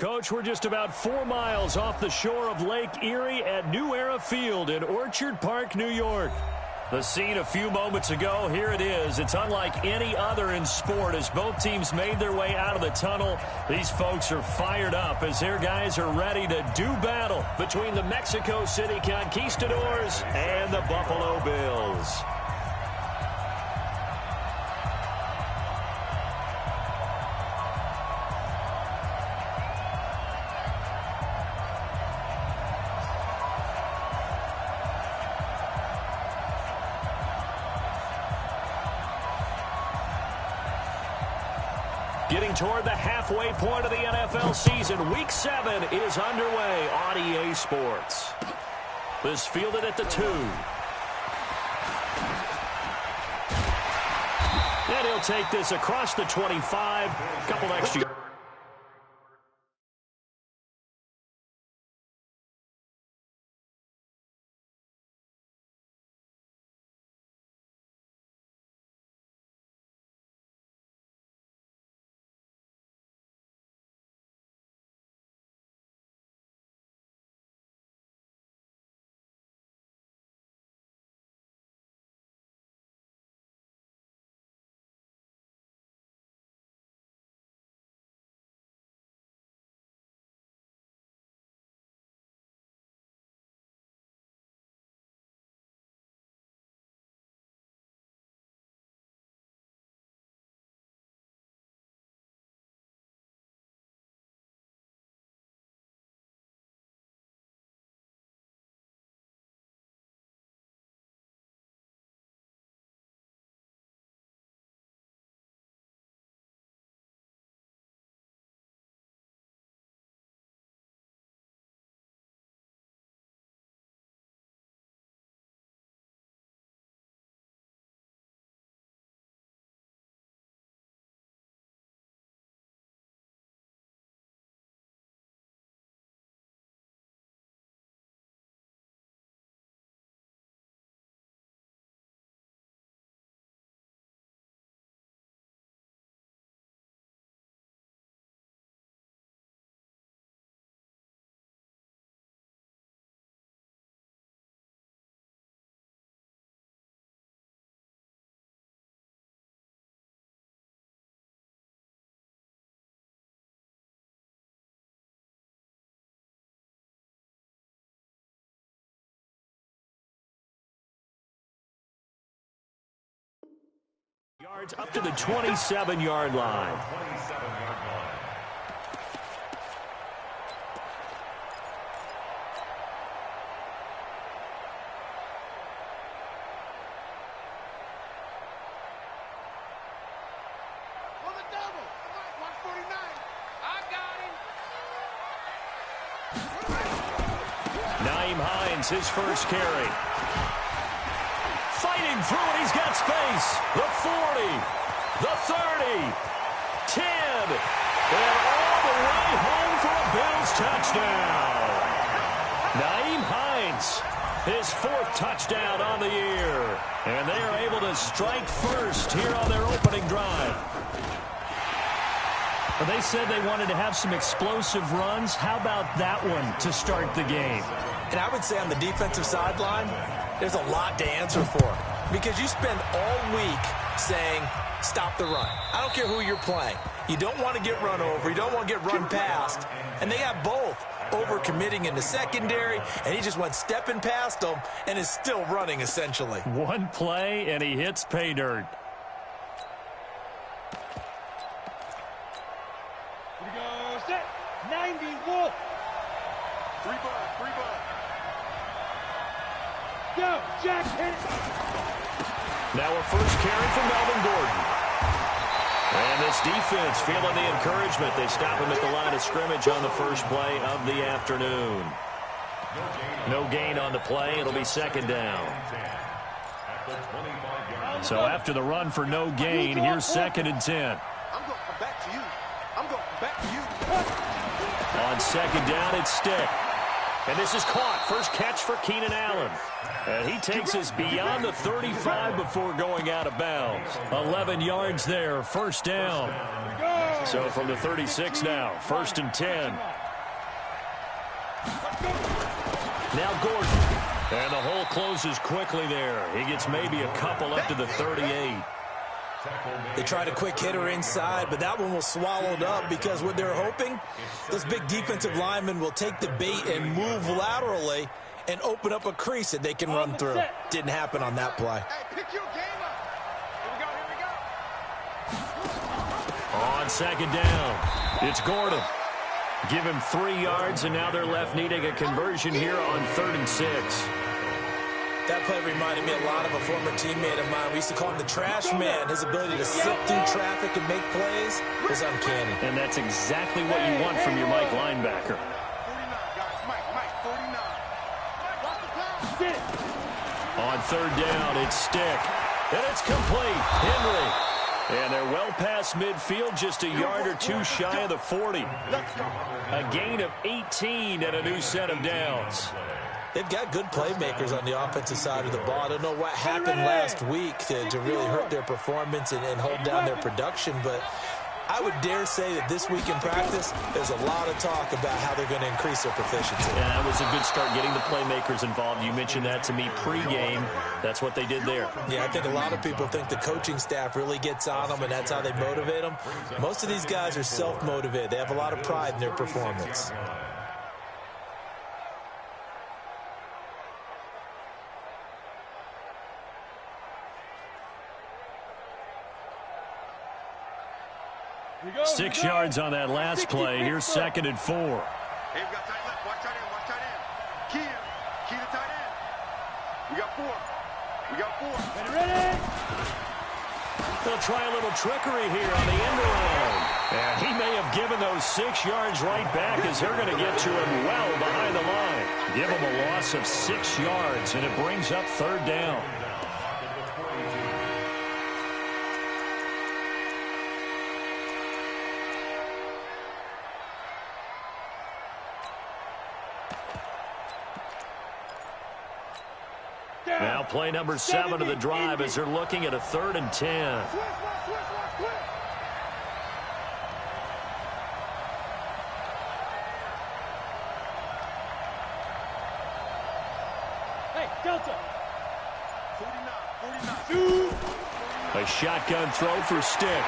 Coach, we're just about 4 miles off the shore of Lake Erie at New Era Field in Orchard Park, New York. The scene a few moments ago, here it is. It's unlike any other in sport as both teams made their way out of the tunnel. These folks are fired up as their guys are ready to do battle between the Mexico City Conquistadors and the Buffalo Bills. Getting toward the halfway point of the NFL season, Week 7 is underway on EA Sports. This fielded at the 2. And he'll take this across the 25. Couple extra. Yards up to the 27-yard line. Nyheim Hines, his first carry. Fighting through it, he's got space. The 40, the 30, 10, and all the way home for a Bills touchdown. Nyheim Hines, his 4th touchdown on the year. And they are able to strike first here on their opening drive. Well, they said they wanted to have some explosive runs. How about that one to start the game? And I would say on the defensive sideline, there's a lot to answer for because you spend all week saying, stop the run. I don't care who you're playing. You don't want to get run over. You don't want to get run past. And they got both over-committing in the secondary, and he just went stepping past them and is still running, essentially. One play, and he hits pay dirt. Here we go, set, 91. 3 ball. Go, Jack, hit it. Now a first carry from Melvin Gordon. And this defense feeling the encouragement. They stop him at the line of scrimmage on the first play of the afternoon. No gain on the play. It'll be second down. So after the run for no gain, here's 2nd and 10. I'm going to come back to you. I'm going to come back to you. On 2nd down, it's Stick. And this is caught. First catch for Keenan Allen. And he takes us beyond the 35 before going out of bounds. 11 yards there, first down. So from the 36 now, 1st and 10. Now Gordon. And the hole closes quickly there. He gets maybe a couple up to the 38. They tried a quick hitter inside, but that one was swallowed up because what they're hoping, those big defensive linemen will take the bait and move laterally and open up a crease that they can run through. Didn't happen on that play. Hey, pick your game up. Here we go. On 2nd down, it's Gordon. Give him 3 yards, and now they're left needing a conversion here on 3rd and 6. That play reminded me a lot of a former teammate of mine. We used to call him the trash man. His ability to sift through traffic and make plays was uncanny. And that's exactly what you want from your Mike linebacker. 49, guys. Mike, 49. On 3rd down, it's Stick. And it's complete. Henry. And they're well past midfield, just a yard or 2 shy of the 40. A gain of 18 and a new set of downs. They've got good playmakers on the offensive side of the ball. I don't know what happened last week to really hurt their performance and hold down their production, but I would dare say that this week in practice, there's a lot of talk about how they're going to increase their proficiency. Yeah, that was a good start, getting the playmakers involved. You mentioned that to me pregame. That's what they did there. Yeah, I think a lot of people think the coaching staff really gets on them, and that's how they motivate them. Most of these guys are self-motivated. They have a lot of pride in their performance. Go, 6 yards on that last play. Here's 2nd and 4. Hey, we got tight left. Watch tight end. Key to tight end. We got 4. Ready. They'll try a little trickery here on the end around. And he may have given those 6 yards right back as they're going to get to him well behind the line. Give him a loss of 6 yards, and it brings up 3rd down. Now play number 7 of the drive as they're looking at a 3rd and 10. Hey, Delta. 49. A shotgun throw for Stick.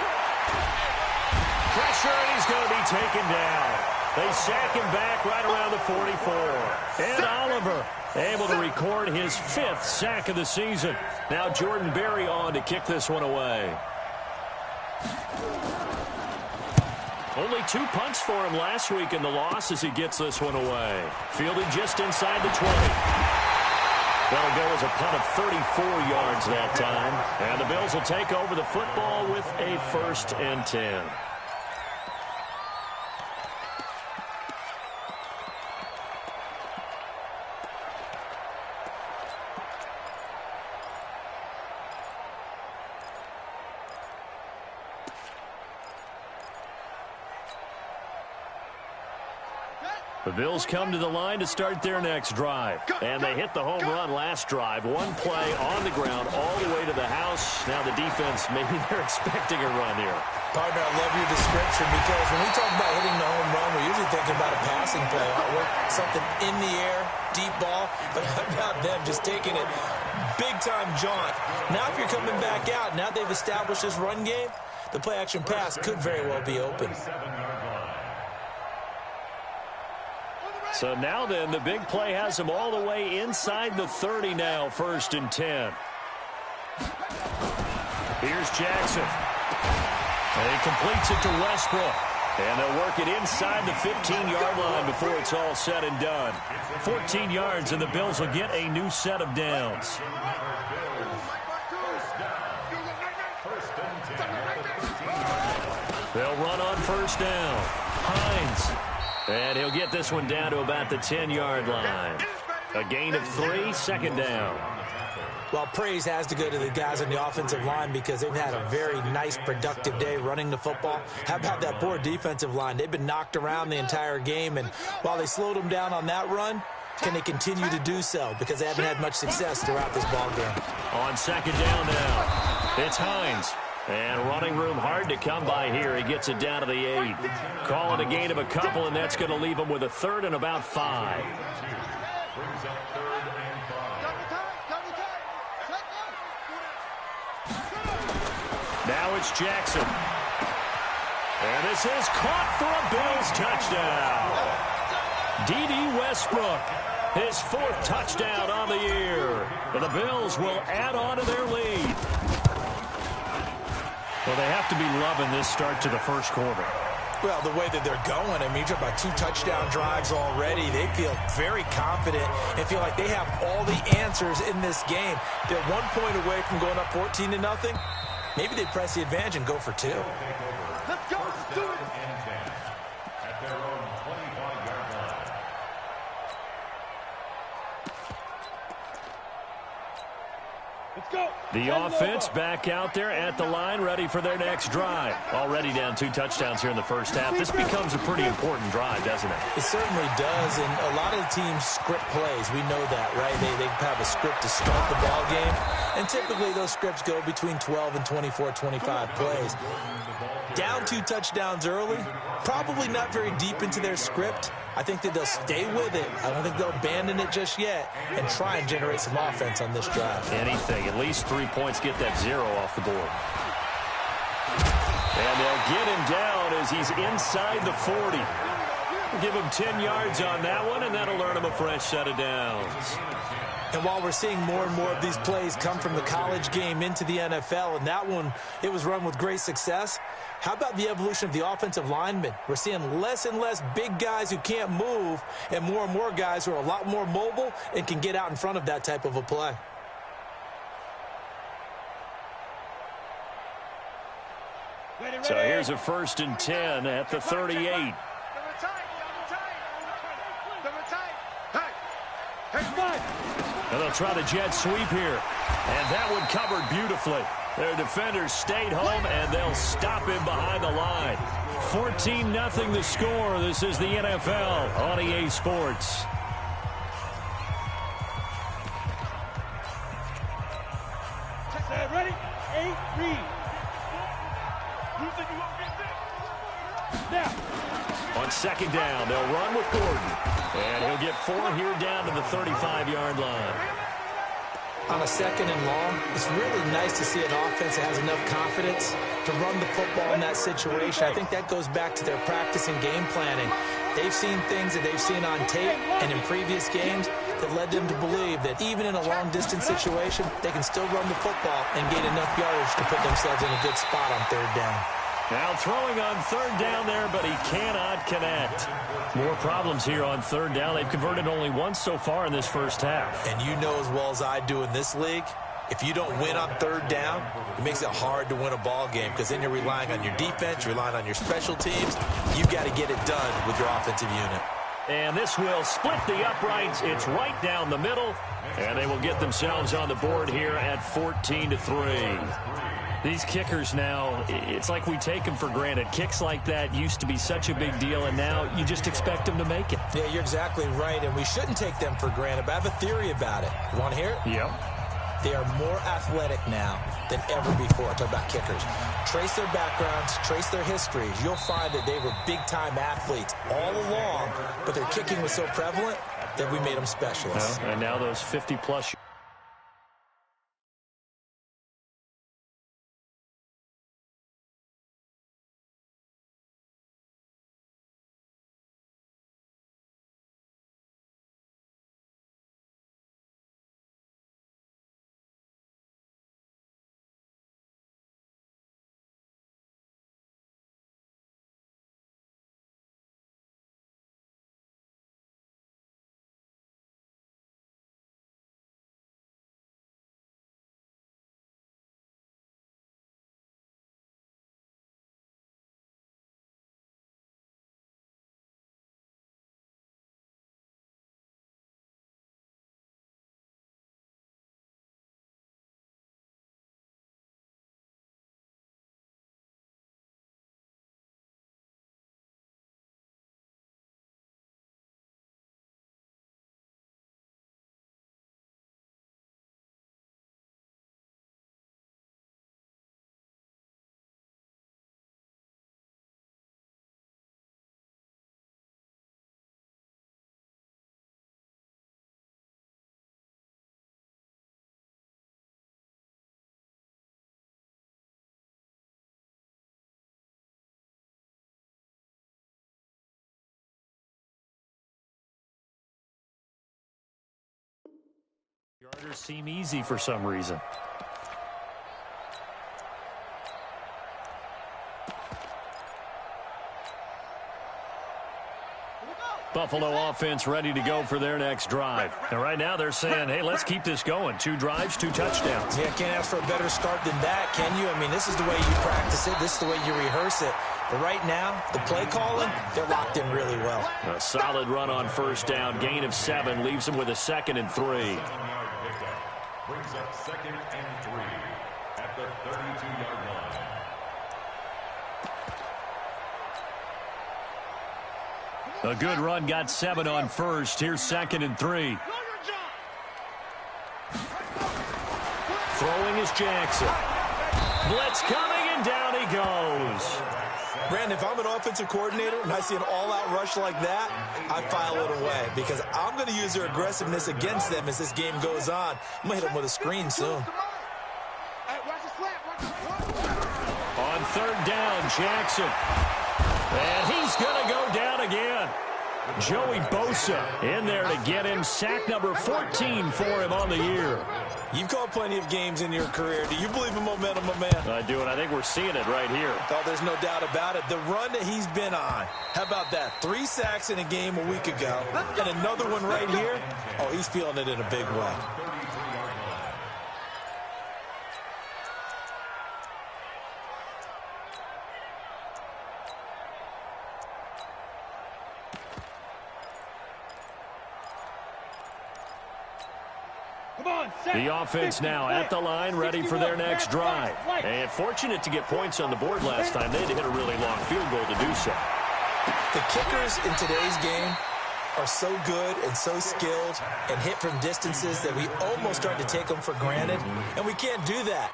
Pressure, and he's going to be taken down. They sack him back right around the 44. And Oliver able to record his 5th sack of the season. Now Jordan Berry on to kick this one away. Only 2 punts for him last week in the loss as he gets this one away. Fielded just inside the 20. That'll go as a punt of 34 yards that time. And the Bills will take over the football with a 1st and 10. The Bills come to the line to start their next drive. And they hit the home run last drive. 1 play on the ground all the way to the house. Now the defense, maybe they're expecting a run here. Partner, I love your description because when we talk about hitting the home run, we're usually thinking about a passing play, aren't we? Something in the air, deep ball. But how about them just taking it big-time jaunt? Now if you're coming back out, now they've established this run game, the play-action pass could very well be open. So now then, the big play has him all the way inside the 30 now, 1st and 10. Here's Jackson. And he completes it to Westbrook. And they'll work it inside the 15-yard line before it's all said and done. 14 yards, and the Bills will get a new set of downs. They'll run on 1st down. Hines. And he'll get this one down to about the 10-yard line. A gain of 3, 2nd down. Well, praise has to go to the guys on the offensive line because they've had a very nice, productive day running the football. How about that poor defensive line? They've been knocked around the entire game, and while they slowed them down on that run, can they continue to do so? Because they haven't had much success throughout this ball game. On 2nd down now, it's Hines. And running room hard to come by here. He gets it down to the 8. Call it a gain of a couple, and that's going to leave him with a 3rd and about 5. Now it's Jackson. And this is caught for a Bills touchdown. D.D. Westbrook, his 4th touchdown on the year. And the Bills will add on to their lead. Well, they have to be loving this start to the first quarter. Well, the way that they're going, I mean, you're talking about 2 touchdown drives already. They feel very confident and feel like they have all the answers in this game. They're 1 point away from going up 14-0. Maybe they press the advantage and go for 2. Let's go. Let's do it. Let's go. The offense back out there at the line, ready for their next drive. Already down 2 touchdowns here in the first half. This becomes a pretty important drive, doesn't it? It certainly does, and a lot of the teams script plays. We know that, right? They have a script to start the ball game, and typically those scripts go between 12 and 24, 25 plays. Down 2 touchdowns early, probably not very deep into their script. I think that they'll stay with it. I don't think they'll abandon it just yet and try and generate some offense on this drive. Anything. At least 3 points, get that 0 off the board. And they'll get him down as he's inside the 40. Give him 10 yards on that one, and that'll earn him a fresh set of downs. And while we're seeing more and more of these plays come from the college game into the NFL, and that one, it was run with great success, how about the evolution of the offensive linemen? We're seeing less and less big guys who can't move and more guys who are a lot more mobile and can get out in front of that type of a play. So here's a 1st and 10 at the 38. And they'll try the jet sweep here. And that one covered beautifully. Their defenders stayed home, and they'll stop him behind the line. 14-0 the score. This is the NFL on EA Sports. Ready? 8, read. You think you won't get this? Now. On 2nd down, they'll run with Gordon. And he'll get 4 here down to the 35-yard line. On a 2nd and long, it's really nice to see an offense that has enough confidence to run the football in that situation. I think that goes back to their practice and game planning. They've seen things that they've seen on tape and in previous games that led them to believe that even in a long-distance situation, they can still run the football and gain enough yardage to put themselves in a good spot on 3rd down. Now throwing on 3rd down there, but he cannot connect. More problems here on 3rd down. They've converted only once so far in this first half. And you know as well as I do in this league, if you don't win on 3rd down, it makes it hard to win a ball game because then you're relying on your defense, you're relying on your special teams. You've got to get it done with your offensive unit. And this will split the uprights. It's right down the middle. And they will get themselves on the board here at 14-3. These kickers now, it's like we take them for granted. Kicks like that used to be such a big deal, and now you just expect them to make it. Yeah, you're exactly right, and we shouldn't take them for granted, but I have a theory about it. You want to hear it? Yep. They are more athletic now than ever before. Talk about kickers. Trace their backgrounds, trace their histories. You'll find that they were big-time athletes all along, but their kicking was so prevalent that we made them specialists. Well, and now those 50-plus Starters seem easy for some reason. Buffalo offense ready to go for their next drive. And right now they're saying, hey, let's keep this going. 2 drives, 2 touchdowns. Yeah, can't ask for a better start than that, can you? I mean, this is the way you practice it. This is the way you rehearse it. But right now, the play calling, they're locked in really well. A solid run on first down. Gain of 7 leaves them with a 2nd and 3. Brings up 2nd and 3 at the 32-yard line. A good run got 7 on first. Here's 2nd and 3. Throwing is Jackson. Blitz coming, and down he goes. Brandon, if I'm an offensive coordinator and I see an all-out rush like that, I file it away because I'm going to use their aggressiveness against them as this game goes on. I'm going to hit them with a screen soon. On 3rd down, Jackson. And he's going to go down again. Joey Bosa in there to get him. Sack number 14 for him on the year. You've called plenty of games in your career. Do you believe in momentum, my man? I do, and I think we're seeing it right here. Oh, there's no doubt about it. The run that he's been on. How about that? 3 sacks in a game a week ago. And another one right here. Oh, he's feeling it in a big way. The offense now at the line, ready for their next drive. And fortunate to get points on the board last time. They had to hit a really long field goal to do so. The kickers in today's game are so good and so skilled and hit from distances that we almost start to take them for granted, and we can't do that.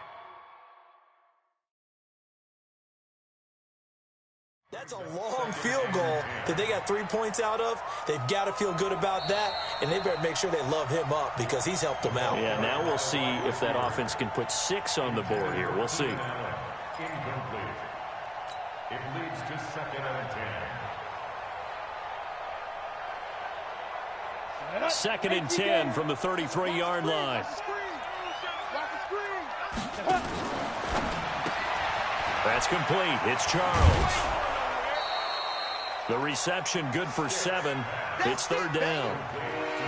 That's a long field goal that they got 3 points out of. They've got to feel good about that, and they better make sure they love him up because he's helped them out. Yeah, now we'll see if that offense can put 6 on the board here. We'll see. Incomplete. It leads to 2nd and 10. 2nd and 10 from the 33-yard line. That's complete. It's Charles. The reception good for 7. It's 3rd down.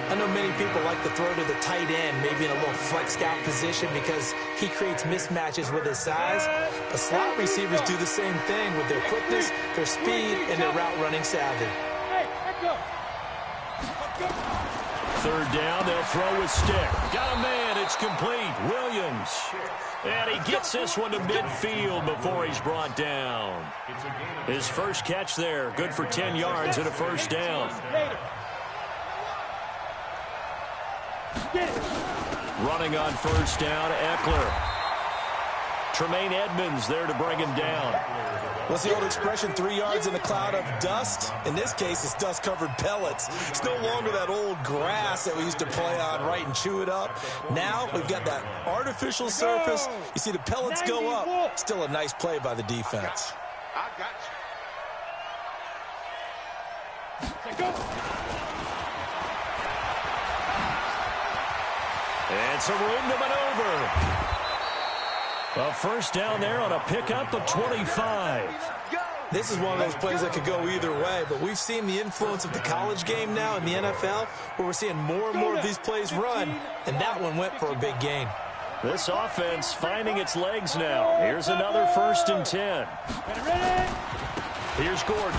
I know many people like to throw to the tight end, maybe in a little flexed out position because he creates mismatches with his size. But slot receivers do the same thing with their quickness, their speed, and their route running savvy. 3rd down, they'll throw with stick. Got a man, it's complete. Williams. And he gets this one to midfield before he's brought down. His first catch there, good for 10 yards and a 1st down. Running on 1st down, Eckler. Tremaine Edmonds there to bring him down. What's the old expression, 3 yards in a cloud of dust? In this case, it's dust-covered pellets. It's no longer that old grass that we used to play on, right, and chew it up. Now we've got that artificial surface. You see the pellets go up. Still a nice play by the defense. I got And some room to maneuver. A 1st down there on a pickup of 25. This is one of those plays that could go either way, but we've seen the influence of the college game now in the NFL, where we're seeing more and more of these plays run, and that one went for a big gain. This offense finding its legs now. Here's another 1st and 10. Here's Gordon.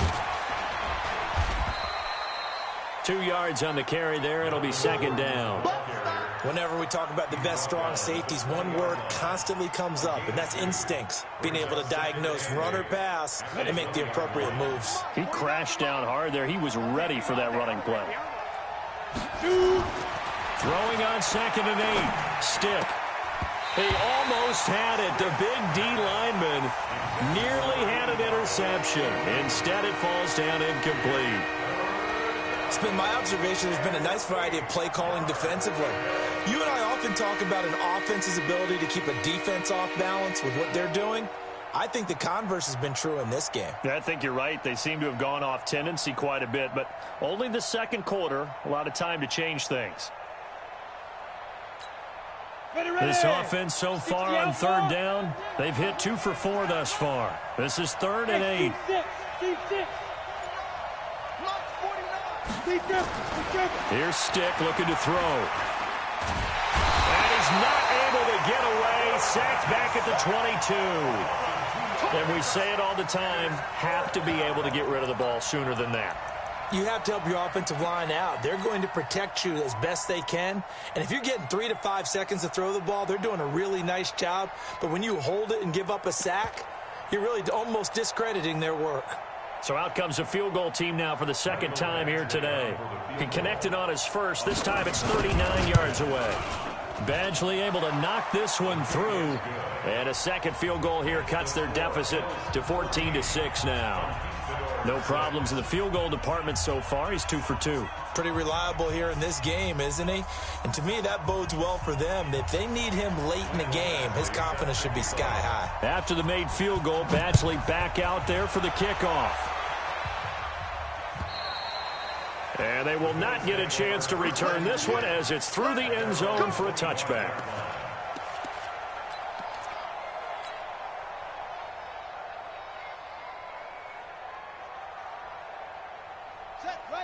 2 yards on the carry there. It'll be 2nd down. Whenever we talk about the best strong safeties, one word constantly comes up, and that's instincts. Being able to diagnose run or pass and make the appropriate moves. He crashed down hard there. He was ready for that running play. Throwing on 2nd and 8. Stick. He almost had it. The big D lineman nearly had an interception. Instead, it falls down incomplete. It's been my observation there's been a nice variety of play calling defensively. You and I often talk about an offense's ability to keep a defense off balance with what they're doing. I think the converse has been true in this game. Yeah, I think you're right. They seem to have gone off tendency quite a bit, but only the 2nd quarter, a lot of time to change things. This offense so far on third down, they've hit 2 for 4 thus far. This is 3rd and 8. Here's Stick looking to throw. And he's not able to get away. Sacked back at the 22. And we say it all the time, have to be able to get rid of the ball sooner than that. You have to help your offensive line out. They're going to protect you as best they can. And if you're getting 3 to 5 seconds to throw the ball, they're doing a really nice job. But when you hold it and give up a sack, you're really almost discrediting their work. So out comes a field goal team now for the second time here today. He connected on his first. This time it's 39 yards away. Badgley able to knock this one through. And a second field goal here cuts their deficit to 14-6 now. No problems in the field goal department so far. He's 2 for 2. Pretty reliable here in this game, isn't he? And to me, that bodes well for them. If they need him late in the game, his confidence should be sky high. After the made field goal, Badgley back out there for the kickoff. And they will not get a chance to return this one as it's through the end zone for a touchback.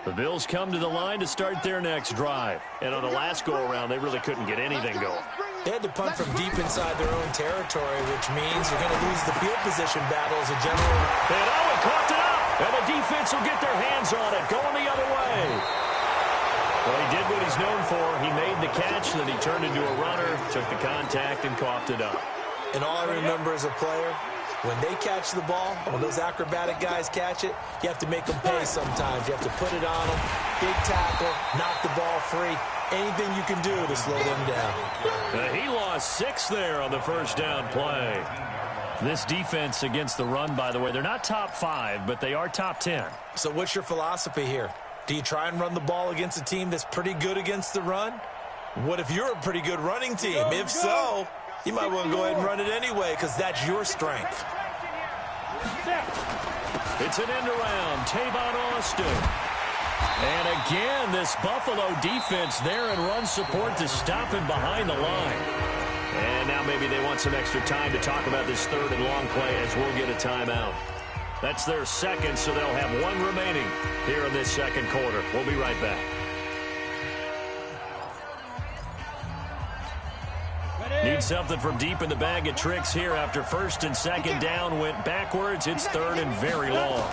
The Bills come to the line to start their next drive. And on the last go-around, they really couldn't get anything going. They had to punt from deep inside their own territory, which means you're going to lose the field position battle as a general. And Owen caught it up. And the defense will get their hands on it, going the other way. Well, he did what he's known for. He made the catch, then he turned into a runner, took the contact, and coughed it up. And all I remember as a player, when they catch the ball, when those acrobatic guys catch it, you have to make them pay sometimes. You have to put it on them, big tackle, knock the ball free. Anything you can do to slow them down. He lost 6 there on the first down play. This defense against the run, by the way, they're not top 5, but they are top 10. So what's your philosophy here? Do you try and run the ball against a team that's pretty good against the run? What if you're a pretty good running team? If so, you might want to go ahead and run it anyway because that's your strength. It's an end around. Tavon Austin. And again, this Buffalo defense there in run support to stop him behind the line. And now maybe they want some extra time to talk about this third and long play as we'll get a timeout. That's their second, so they'll have 1 remaining here in this second quarter. We'll be right back. Need something from deep in the bag of tricks here after first and second down went backwards. It's 3rd and very long.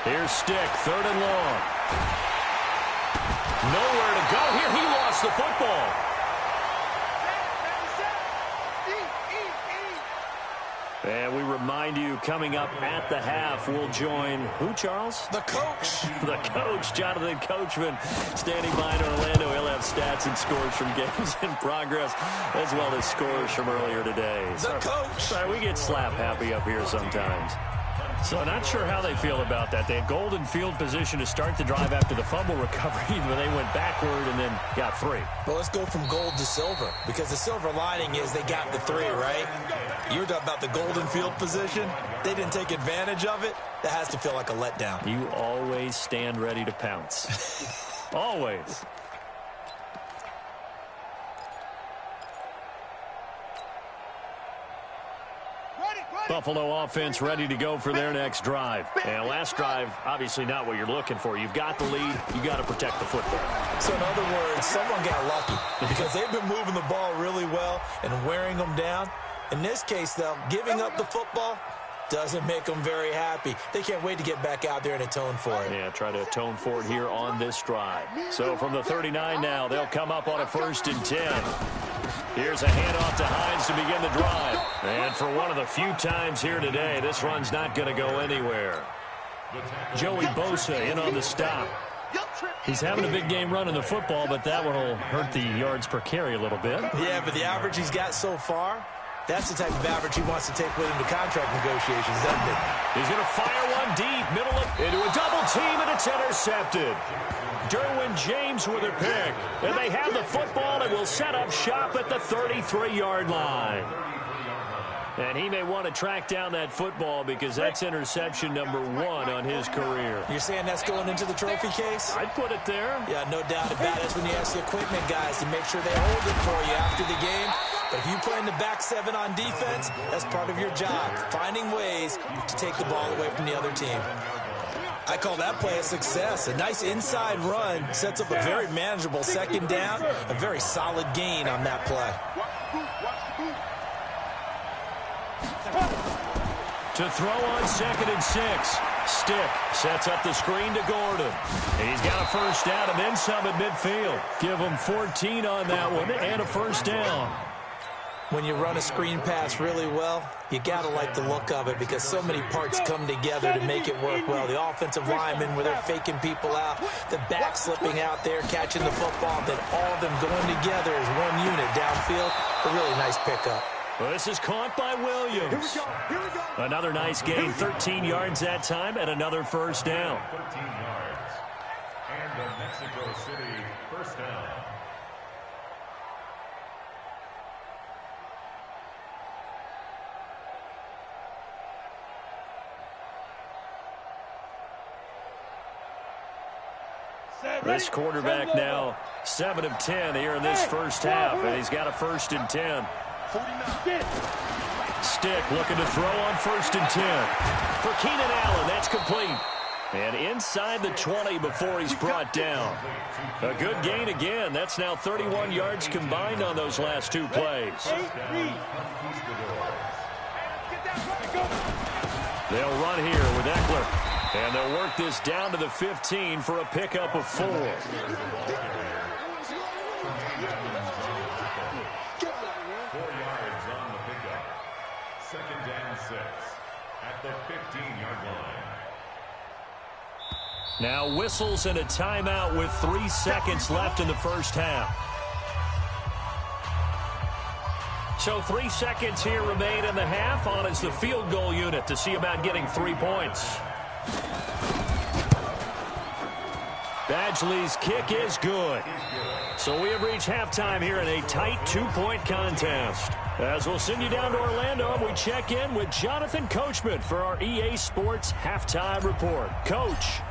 Here's Stick, 3rd and long. Nowhere to go here. He lost the football. And we remind you, coming up at the half, we'll join who, Charles? The coach. The coach, Jonathan Coachman, standing by in Orlando. He'll have stats and scores from games in progress, as well as scores from earlier today. The coach. Sorry, we get slap happy up here sometimes. So not sure how they feel about that. They had golden field position to start the drive after the fumble recovery, but they went backward and then got 3. Well, let's go from gold to silver, because the silver lining is they got the 3, right? You were talking about the golden field position. They didn't take advantage of it. That has to feel like a letdown. You always stand ready to pounce. Always. Buffalo offense ready to go for their next drive. And last drive, obviously not what you're looking for. You've got the lead. You got to protect the football. So in other words, someone got lucky because they've been moving the ball really well and wearing them down. In this case, though, giving up the football doesn't make them very happy. They can't wait to get back out there and atone for it. Yeah, try to atone for it here on this drive. So from the 39 now, they'll come up on a 1st and 10. Here's a handoff to Hines to begin the drive. And for one of the few times here today, this run's not going to go anywhere. Joey Bosa in on the stop. He's having a big game running the football, but that one will hurt the yards per carry a little bit. Yeah, but the average he's got so far, that's the type of average he wants to take with him to contract negotiations, doesn't he? He's going to fire one deep, middle of, into a double team, and it's intercepted. Derwin James with a pick. And they have the football and will set up shop at the 33-yard line. And he may want to track down that football because that's interception number 1 on his career. You're saying that's going into the trophy case? I'd put it there. Yeah, no doubt about it. That's when you ask the equipment guys to make sure they hold it for you after the game. But if you play in the back 7 on defense, that's part of your job, finding ways to take the ball away from the other team. I call that play a success. A nice inside run sets up a very manageable second down, a very solid gain on that play. To throw on 2nd and 6. Stick sets up the screen to Gordon. He's got a first down and then some at midfield. Give him 14 on that one and a first down. When you run a screen pass really well, you got to like the look of it because so many parts come together to make it work well. The offensive linemen where they're faking people out, the back slipping out there, catching the football, then all of them going together as one unit downfield. A really nice pickup. Well, this is caught by Williams. Another nice gain, 13 yards that time, and another first down. 13 yards. And the Mexico City first down. This quarterback now 7 of 10 here in this first half, and he's got a 1st and 10. Stick looking to throw on 1st and 10. For Keenan Allen, that's complete. And inside the 20 before he's brought down. A good gain again. That's now 31 yards combined on those last 2 plays. They'll run here with Eckler. And they'll work this down to the 15 for a pickup of 4. 4 yards on the pickup. 2nd and 6 at the 15-yard line. Now whistles and a timeout with 3 seconds left in the first half. So 3 seconds here remain in the half. On is the field goal unit to see about getting 3 points. Badgley's kick is good. So we have reached halftime here in a tight 2-point contest. As we'll send you down to Orlando, we check in with Jonathan Coachman for our EA Sports Halftime Report. Coach.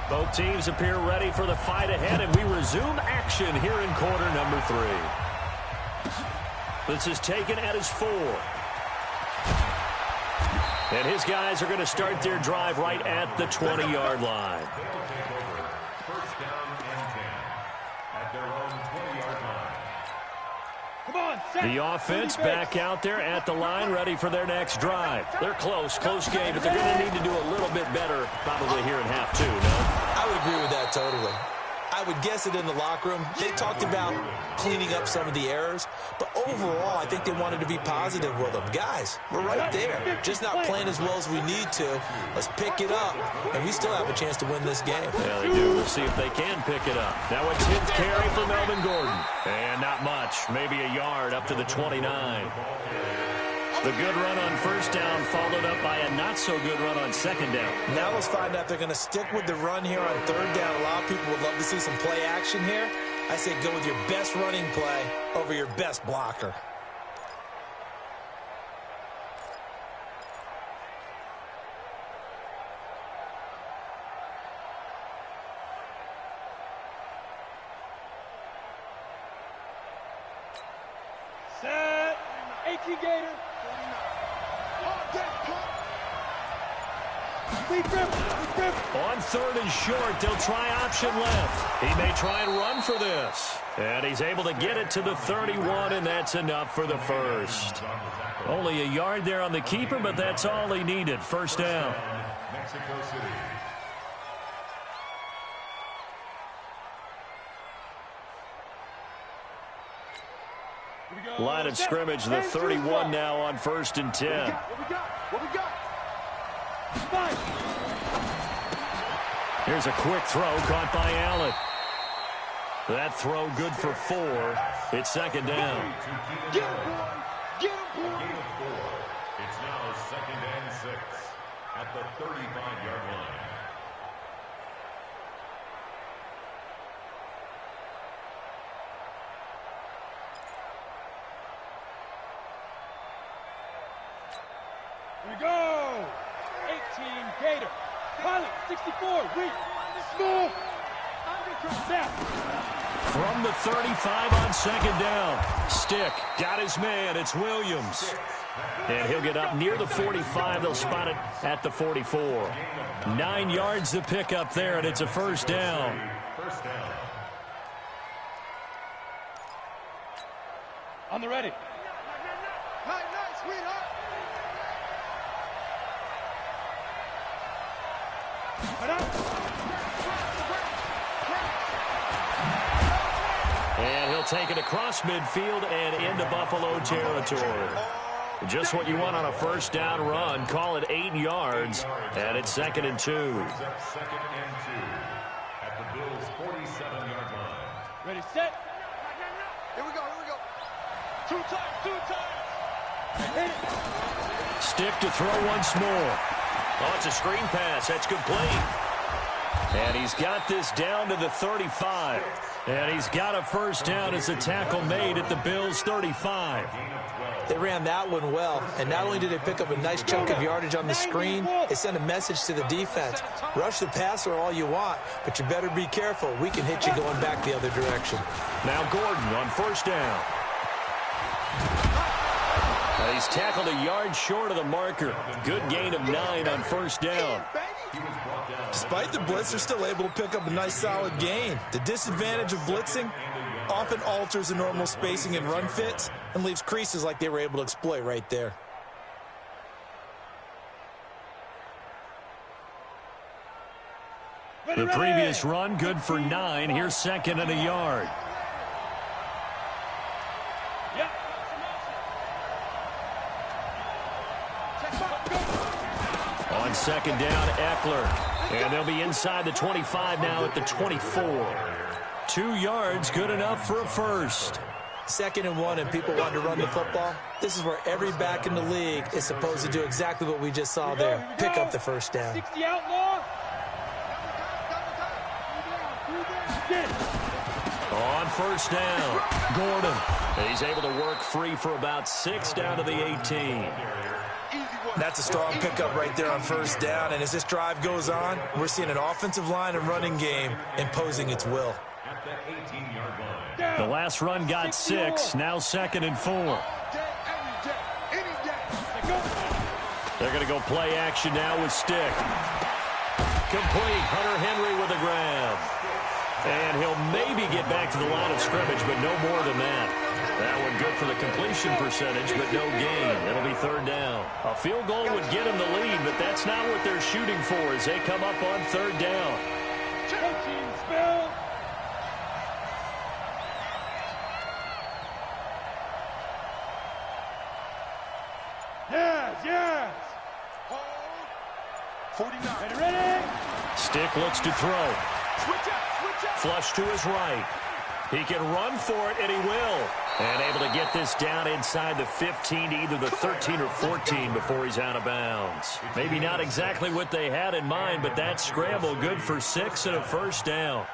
Both teams appear ready for the fight ahead, and we resume action here in quarter number 3. This is taken at his 4. And his guys are going to start their drive right at the 20-yard line. First down and 10 at their own 20-yard line. The offense back out there at the line, ready for their next drive. They're close game, but they're going to need to do a little bit better probably here in half 2, no? I would agree with that totally. I would guess it in the locker room. They talked about cleaning up some of the errors, but overall, I think they wanted to be positive with them. Guys, we're right there. Just not playing as well as we need to. Let's pick it up, and we still have a chance to win this game. Yeah, they do. We'll see if they can pick it up. Now a 10th carry for Melvin Gordon. And not much, maybe a yard up to the 29. The good run on first down followed up by a not-so-good run on second down. Now let's find out if they're going to stick with the run here on third down. A lot of people would love to see some play action here. I say go with your best running play over your best blocker. Set. 18 Gator. On 3rd and short, they'll try option left. He may try and run for this. And he's able to get it to the 31, and that's enough for the first. Only a yard there on the keeper, but that's all he needed. First down. Mexico City. Line of scrimmage, the 31 now on 1st and 10. What we got? Here's a quick throw caught by Allen. That throw good for 4. It's second down. Get him, boy. Get him, boy. Gain of 4. It's now 2nd and 6 at the 35-yard line. Gator. Pilot, 64, reach. Smooth. Snap. From the 35 on second down. Stick got his man. It's Williams. And he'll get up near the 45. They'll spot it at the 44. 9 yards to pick up there, and it's a first down. On the ready. Nice, sweetheart. And he'll take it across midfield and into Buffalo territory. Just what you want on a first down run. Call it 8 yards, and it's 2nd and 2. Second and 2 at the Bills' 47-yard line. Ready, set. Here we go. Two times. Hit it. Stick to throw once more. Oh, it's a screen pass. That's complete. And he's got this down to the 35. And he's got a first down as a tackle made at the Bills' 35. They ran that one well, and not only did they pick up a nice chunk of yardage on the screen, they sent a message to the defense. Rush the passer all you want, but you better be careful. We can hit you going back the other direction. Now Gordon on first down. He's tackled a yard short of the marker. Good gain of 9 on first down. Despite the blitz, they're still able to pick up a nice solid gain. The disadvantage of blitzing often alters the normal spacing and run fits and leaves creases like they were able to exploit right there. The previous run good for 9. Here's 2nd and a yard. On second down, Eckler. And they'll be inside the 25 now at the 24. 2 yards, good enough for a first. 2nd and 1, and people want to run the football. This is where every back in the league is supposed to do exactly what we just saw there. Pick up the first down. 60 outlaw. On first down, Gordon. He's able to work free for about 6 down to the 18. That's a strong pickup right there on first down, and as this drive goes on, we're seeing an offensive line and running game imposing its will. The last run got 6, now 2nd and 4. They're going to go play action now with Stick. Complete. Hunter Henry with a grab. And he'll maybe get back to the line of scrimmage, but no more than that. That one good for the completion percentage, but no gain. It'll be 3rd down. A field goal would get him the lead, but that's not what they're shooting for as they come up on 3rd down. Spell. Yes. 49. Ready. Stick looks to throw. Flush to his right. He can run for it, and he will. And able to get this down inside the 15 to either the 13 or 14 before he's out of bounds. Maybe not exactly what they had in mind, but that scramble good for 6 and a first down.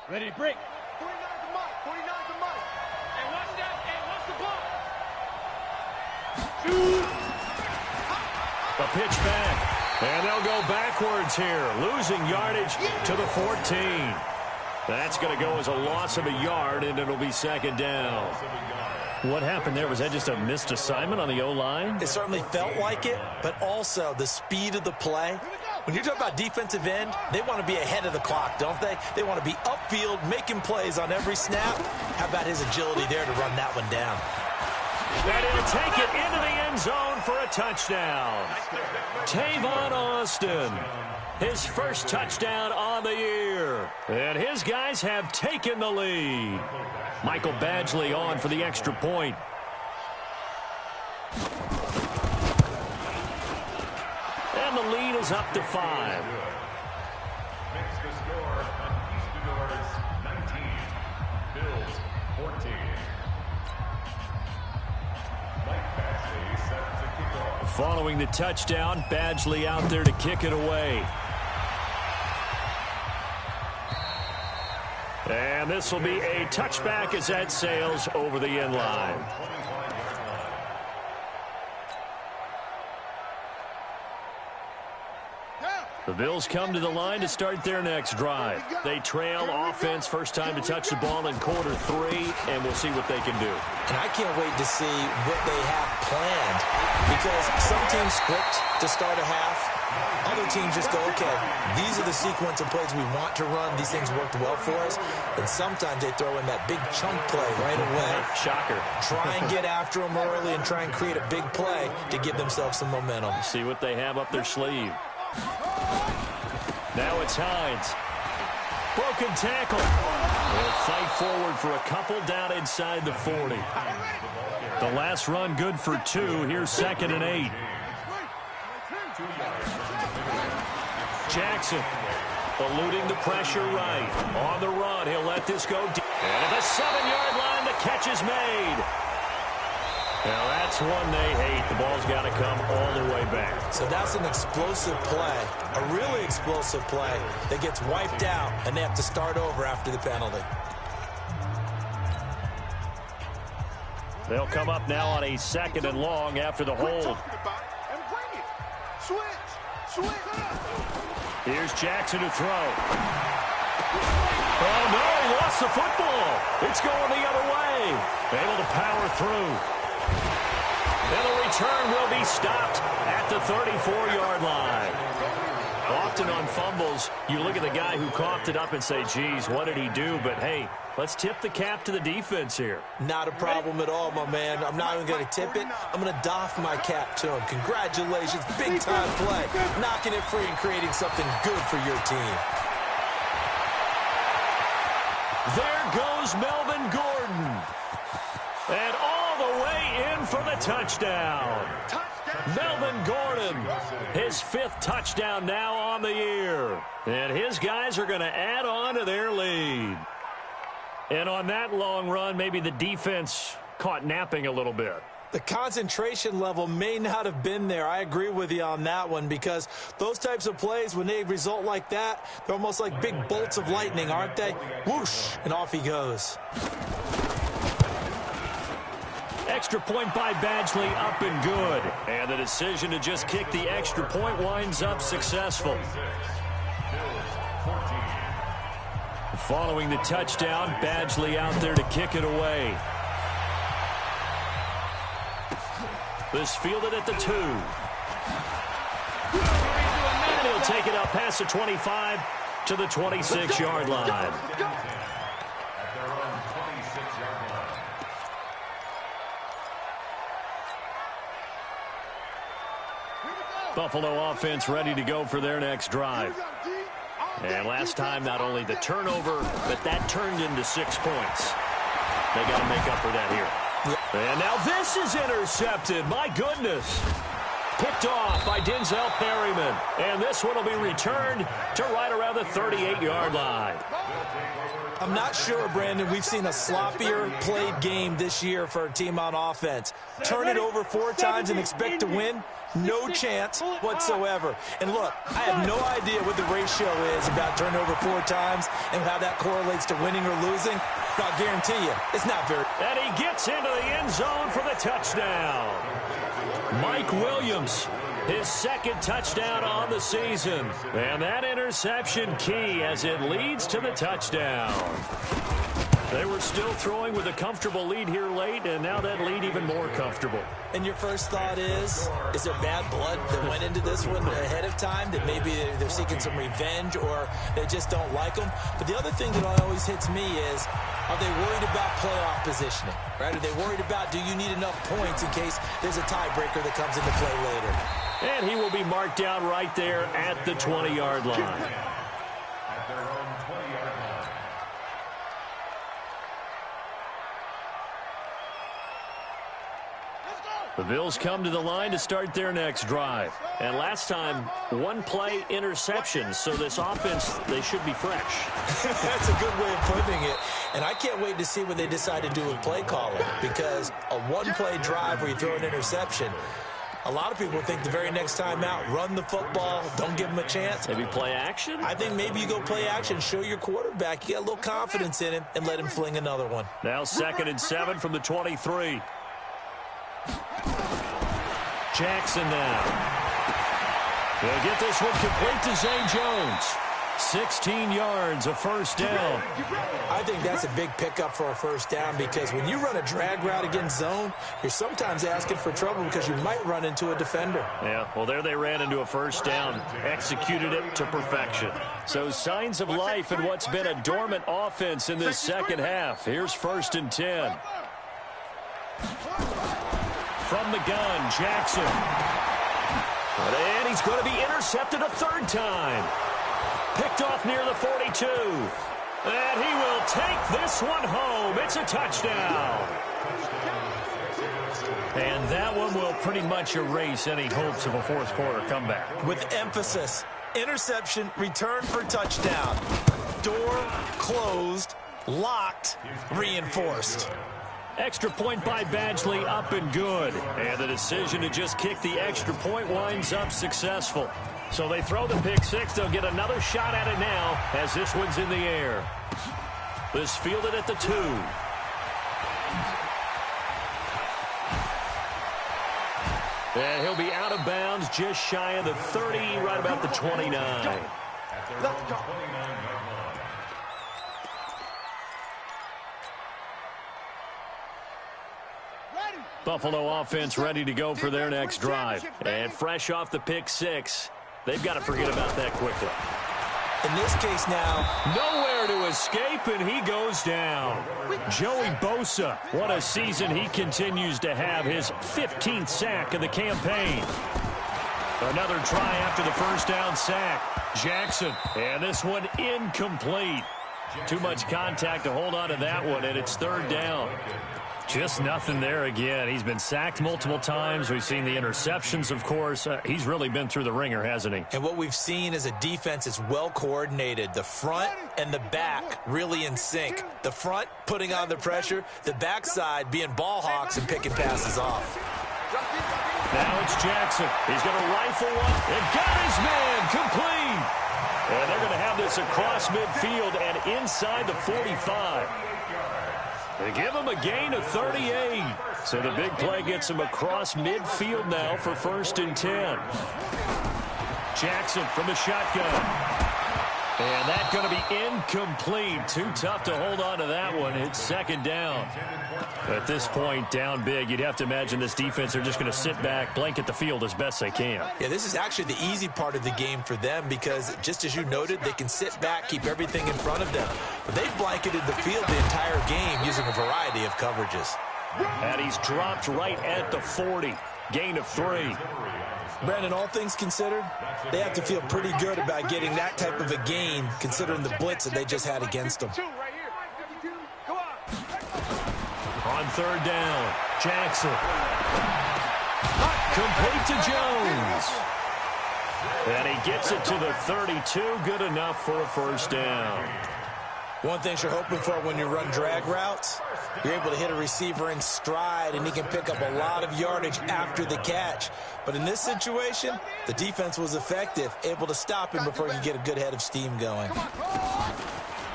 Ready to break. 49's the mark. 49's the mark. Hey, watch that. Hey, watch the ball. Shoot. A pitch back. And they'll go backwards here, losing yardage to the 14. That's going to go as a loss of a yard, and it'll be 2nd down. What happened there? Was that just a missed assignment on the O-line? It certainly felt like it, but also the speed of the play. When you're talking about defensive end, they want to be ahead of the clock, don't they? They want to be upfield, making plays on every snap. How about his agility there to run that one down? And he'll take it into the end zone for a touchdown. Tavon Austin, his first touchdown on the year. And his guys have taken the lead. Michael Badgley on for the extra point. And the lead is up to 5. Makes the score Conquistadors 19, Bills 14. Following the touchdown, Badgley out there to kick it away. And this will be a touchback as that sails over the end line. The Bills come to the line to start their next drive. They trail offense, first time to touch the ball in quarter 3, and we'll see what they can do. And I can't wait to see what they have planned, because some teams script to start a half. Other teams just go, okay, these are the sequence of plays we want to run. These things worked well for us. And sometimes they throw in that big chunk play right away. Shocker. Try and get after them early and try and create a big play to give themselves some momentum. See what they have up their sleeve. Now it's Hines. Broken tackle. They'll fight forward for a couple down inside the 40. The last run good for 2. Here's 2nd and 8. Jackson eluding the pressure right. On the run, he'll let this go deep. And at the 7-yard line, the catch is made. Now that's one they hate. The ball's got to come all the way back. So that's an explosive play, a really explosive play that gets wiped out, and they have to start over after the penalty. They'll come up now on a 2nd and long after the hold. Here's Jackson to throw. Oh, no, he lost the football. It's going the other way. Able to power through. And the return will be stopped at the 34-yard line. Often on fumbles, you look at the guy who coughed it up and say, geez, what did he do? But, hey, let's tip the cap to the defense here. Not a problem at all, my man. I'm not even going to tip it. I'm going to doff my cap to him. Congratulations. Big-time play. Knocking it free and creating something good for your team. There goes Melvin Gordon. And all the way in for the touchdown. Melvin Gordon, his 5th touchdown now on the year. And his guys are going to add on to their lead. And on that long run, maybe the defense caught napping a little bit. The concentration level may not have been there. I agree with you on that one, because those types of plays, when they result like that, they're almost like big bolts of lightning, aren't they? Whoosh, and off he goes. Extra point by Badgley, up and good. And the decision to just kick the extra point winds up successful. Following the touchdown, Badgley out there to kick it away. This fielded at the 2. And he'll take it up past the 25 to the 26-yard line. Buffalo offense ready to go for their next drive. And last time, not only the turnover, but that turned into 6 points. They got to make up for that here. And now this is intercepted. My goodness. Picked off by Denzel Perryman. And this one will be returned to right around the 38-yard line. I'm not sure, Brandon, we've seen a sloppier played game this year for a team on offense. Turn it over 4 times and expect to win? No chance whatsoever. And look, I have no idea what the ratio is about turnover 4 times and how that correlates to winning or losing. But I'll guarantee you, it's not very. And he gets into the end zone for the touchdown. Mike Williams, his 2nd touchdown on the season. And that interception key as it leads to the touchdown. They were still throwing with a comfortable lead here late, and now that lead even more comfortable. And your first thought is there bad blood that went into this one ahead of time, that maybe they're seeking some revenge or they just don't like them? But the other thing that always hits me is, are they worried about playoff positioning? Right? Are they worried about, do you need enough points in case there's a tiebreaker that comes into play later? And he will be marked down right there at the 20-yard line. At their own 20-yard line. The Bills come to the line to start their next drive. And last time, 1-play interception. So this offense, they should be fresh. That's a good way of putting it. And I can't wait to see what they decide to do with play calling. Because a 1-play drive where you throw an interception, A lot of people think the very next time out, run the football, don't give him a chance. Maybe play action? I think maybe you go play action, show your quarterback, you get a little confidence in him, and let him fling another one. Now 2nd and 7 from the 23. Jackson now. He'll get this one complete to Zay Jones. 16 yards, a first down. I think that's a big pickup for a first down because when you run a drag route against zone, you're sometimes asking for trouble because you might run into a defender. Yeah, well, there they ran into a first down, executed it to perfection. So signs of life in what's been a dormant offense in this second half. Here's 1st and 10. From the gun, Jackson. And he's going to be intercepted a 3rd time. Picked off near the 42. And he will take this one home. It's a touchdown. And that one will pretty much erase any hopes of a fourth quarter comeback. With emphasis, interception, return for touchdown. Door closed, locked, reinforced. Extra point by Badgley, up and good. And the decision to just kick the extra point winds up successful. So they throw the pick six. They'll get another shot at it now as this one's in the air. This fielded at the 2. And he'll be out of bounds just shy of the 30, right about the 29. Let's go. Buffalo offense ready to go for their next drive. And fresh off the pick six, they've got to forget about that quickly. In this case now, nowhere to escape, and he goes down. Joey Bosa, what a season he continues to have. His 15th sack of the campaign. Another try after the first down sack. Jackson, and this one incomplete. Too much contact to hold on to that one, and it's 3rd down. Just nothing there again. He's been sacked multiple times. We've seen the interceptions, of course. He's really been through the ringer, hasn't he? And what we've seen is a defense that's well coordinated. The front and the back really in sync. The front putting on the pressure, the backside being ball hawks and picking passes off. Now it's Jackson. He's going to rifle one and got his man complete. And they're going to have this across midfield and inside the 45. They give him a gain of 38. So the big play gets him across midfield now for 1st and 10. Jackson from the shotgun. And that's going to be incomplete. Too tough to hold on to that one. It's 2nd down. At this point, down big, you'd have to imagine this defense are just going to sit back, blanket the field as best they can. Yeah, this is actually the easy part of the game for them because, just as you noted, they can sit back, keep everything in front of them. But they've blanketed the field the entire game using a variety of coverages. And he's dropped right at the 40. Gain of 3. Brandon, all things considered, they have to feel pretty good about getting that type of a gain considering the blitz that they just had against them. On 3rd down, Jackson. Complete to Jones. And he gets it to the 32. Good enough for a first down. One thing you're hoping for when you run drag routes, you're able to hit a receiver in stride, and he can pick up a lot of yardage after the catch. But in this situation, the defense was effective, able to stop him before he could get a good head of steam going.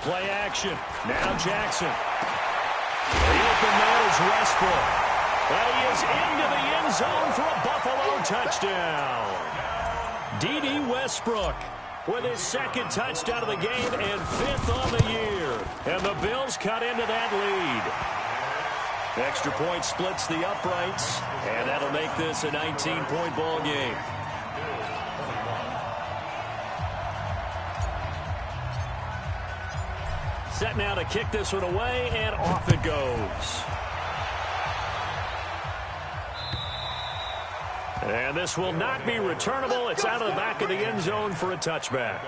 Play action. Now Jackson. The open man is Westbrook. And he is into the end zone for a Buffalo touchdown. D.D. Westbrook with his 2nd touchdown of the game and 5th on the year. And the Bills cut into that lead. Extra point splits the uprights, and that'll make this a 19-point ball game. Set now to kick this one away, and off it goes. And this will not be returnable. It's out of the back of the end zone for a touchback.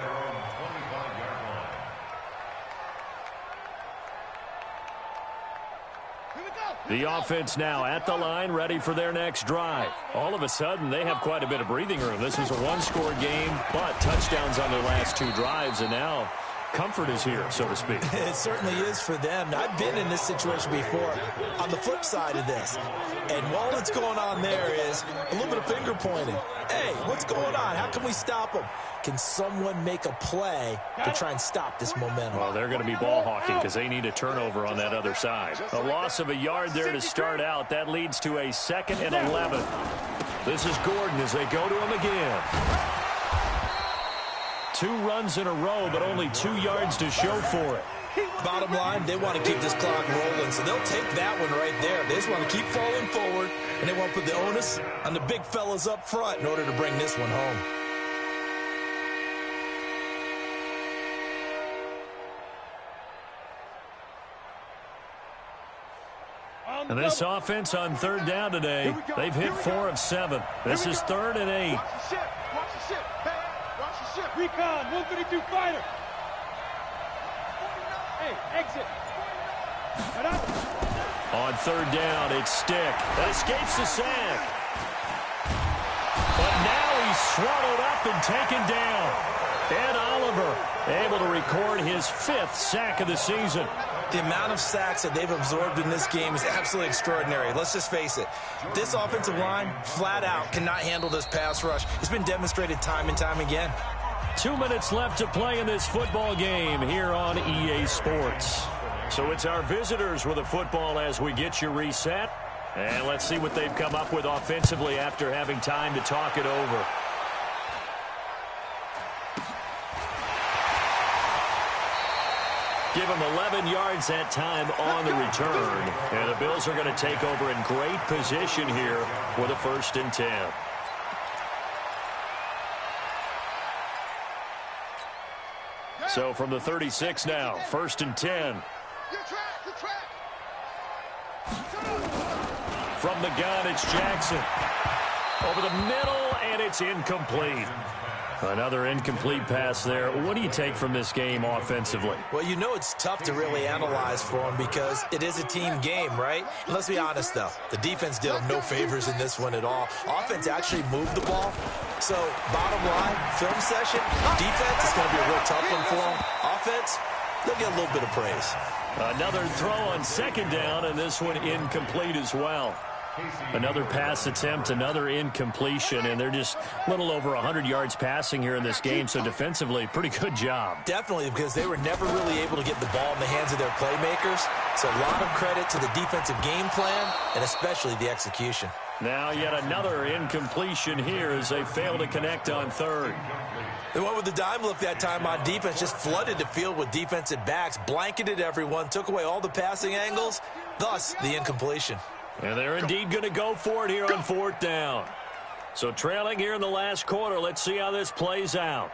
The offense now at the line, ready for their next drive. All of a sudden, they have quite a bit of breathing room. This was a one-score game, but touchdowns on their last 2 drives, and now comfort is here, so to speak. It certainly is for them. I've been in this situation before on the flip side of this. And while what's going on there is a little bit of finger pointing. Hey, what's going on? How can we stop them? Can someone make a play to try and stop this momentum? Well, they're going to be ball hawking because they need a turnover on that other side. A loss of a yard there to start out. That leads to a 2nd and 11. This is Gordon as they go to him again. 2 runs in a row, but only 2 yards to show for it. Bottom line, they want to keep this clock rolling, so they'll take that one right there. They just want to keep falling forward, and they want to put the onus on the big fellas up front in order to bring this one home. And this offense on 3rd down today, they've hit 4 of 7. This is 3rd and 8. Watch the ship. Watch the ship. Hey, watch the ship. Recon, 132 fighter. Hey, exit. Head up. On 3rd down, it's Stick. That escapes the sack. But now he's swallowed up and taken down. Ed Oliver able to record his 5th sack of the season. The amount of sacks that they've absorbed in this game is absolutely extraordinary. Let's just face it. This offensive line, flat out, cannot handle this pass rush. It's been demonstrated time and time again. 2 minutes left to play in this football game here on EA Sports. So it's our visitors with the football as we get you reset. And let's see what they've come up with offensively after having time to talk it over. Give them 11 yards that time on the return. And the Bills are going to take over in great position here with a 1st and 10. So from the 36 now, 1st and 10. From the gun, it's Jackson. Over the middle, and it's incomplete. Another incomplete pass there. What do you take from this game offensively? Well, you know it's tough to really analyze for them because it is a team game, right? And let's be honest, though. The defense did them no favors in this one at all. Offense actually moved the ball. So, bottom line, film session, defense is going to be a real tough one for them. Offense, they'll get a little bit of praise. Another throw on 2nd down, and this one incomplete as well. Another pass attempt, another incompletion, and they're just a little over 100 yards passing here in this game, so defensively, pretty good job. Definitely, because they were never really able to get the ball in the hands of their playmakers, so a lot of credit to the defensive game plan and especially the execution. Now yet another incompletion here as they fail to connect on 3rd. They went with the dime look that time on defense, just flooded the field with defensive backs, blanketed everyone, took away all the passing angles, thus the incompletion. And they're indeed going to go for it here on 4th down. So trailing here in the last quarter, let's see how this plays out.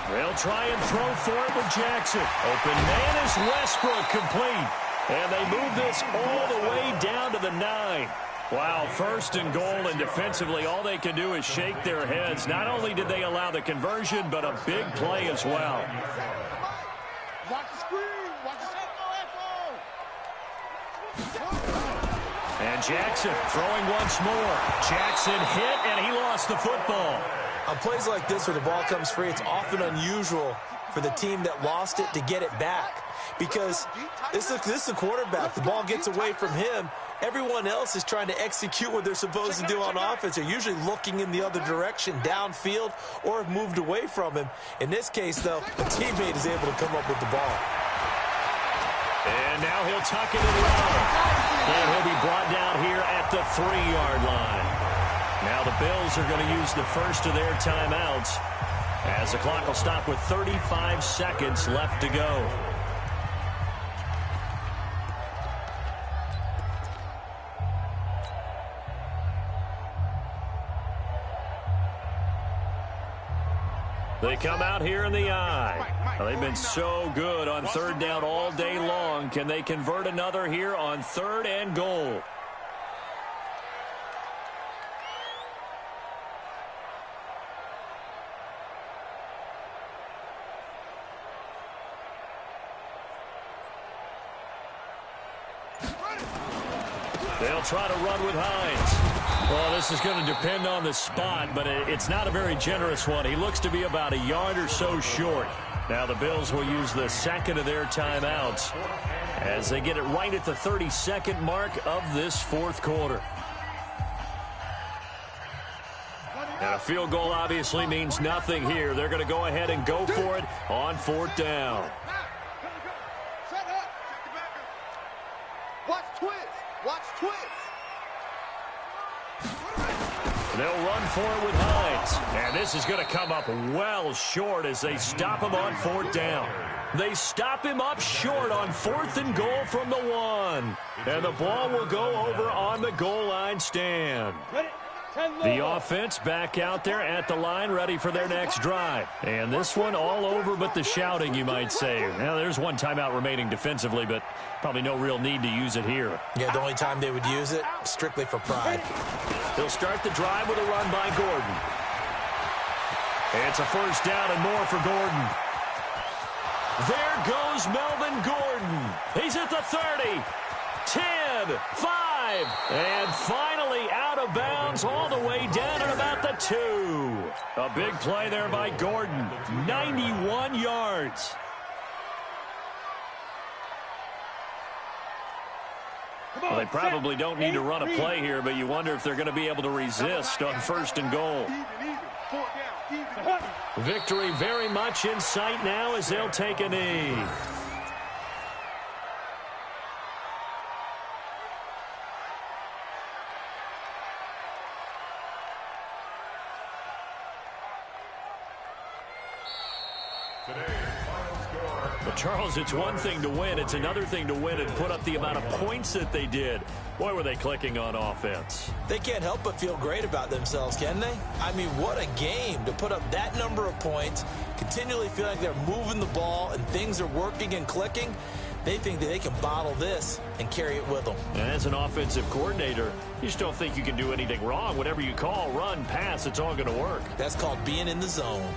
They'll try and throw for it with Jackson. Open man is Westbrook, complete. And they move this all the way down to the 9. Wow, 1st and goal, and defensively all they can do is shake their heads. Not only did they allow the conversion, but a big play as well. Watch the screen. Watch the And Jackson throwing once more. Jackson hit, and he lost the football. On plays like this where the ball comes free, it's often unusual for the team that lost it to get it back. Because this is a quarterback. The ball gets away from him. Everyone else is trying to execute what they're supposed to do on offense. They're usually looking in the other direction, downfield, or have moved away from him. In this case, though, a teammate is able to come up with the ball. And now he'll tuck it and run. And he'll be brought down here at the 3-yard line. Now the Bills are going to use the first of their timeouts as the clock will stop with 35 seconds left to go. They come out here in the eye. They've been so good on 3rd down all day long. Can they convert another here on 3rd and goal? They'll try to run with Hines. Well, this is going to depend on the spot, but it's not a very generous one. He looks to be about a yard or so short. Now the Bills will use the second of their timeouts as they get it right at the 32nd mark of this fourth quarter. And a field goal obviously means nothing here. They're going to go ahead and go for it on fourth down. Watch twist. Watch twist. They'll run for it with Hines. And this is going to come up well short as they stop him on fourth down. They stop him up short on 4th and goal from the 1. And the ball will go over on the goal line stand. The offense back out there at the line, ready for their next drive. And this one all over but the shouting, you might say. Now, there's one timeout remaining defensively, but probably no real need to use it here. Yeah, the only time they would use it, strictly for pride. They'll start the drive with a run by Gordon. It's a first down and more for Gordon. There goes Melvin Gordon. He's at the 30. 10, 5, and finally out of bounds all the way down at about the 2. A big play there by Gordon, 91 yards. Well, they probably don't need to run a play here, but you wonder if they're going to be able to resist on 1st and goal. Victory very much in sight now as they'll take a knee. But Charles, it's one thing to win. It's another thing to win and put up the amount of points that they did. Boy, were they clicking on offense. They can't help but feel great about themselves, can they? I mean, what a game to put up that number of points, continually feel like they're moving the ball and things are working and clicking. They think that they can bottle this and carry it with them. And as an offensive coordinator, you just don't think you can do anything wrong. Whatever you call, run, pass, it's all going to work. That's called being in the zone.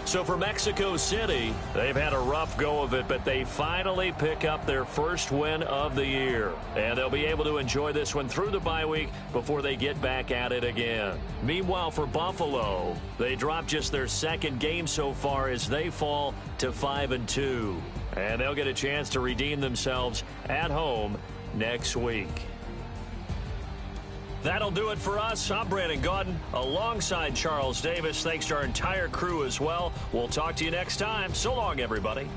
So for Mexico City, they've had a rough go of it, but they finally pick up their first win of the year. And they'll be able to enjoy this one through the bye week before they get back at it again. Meanwhile, for Buffalo, they dropped just their second game so far as they fall to 5-2. And they'll get a chance to redeem themselves at home next week. That'll do it for us. I'm Brandon Gaudin alongside Charles Davis. Thanks to our entire crew as well. We'll talk to you next time. So long, everybody.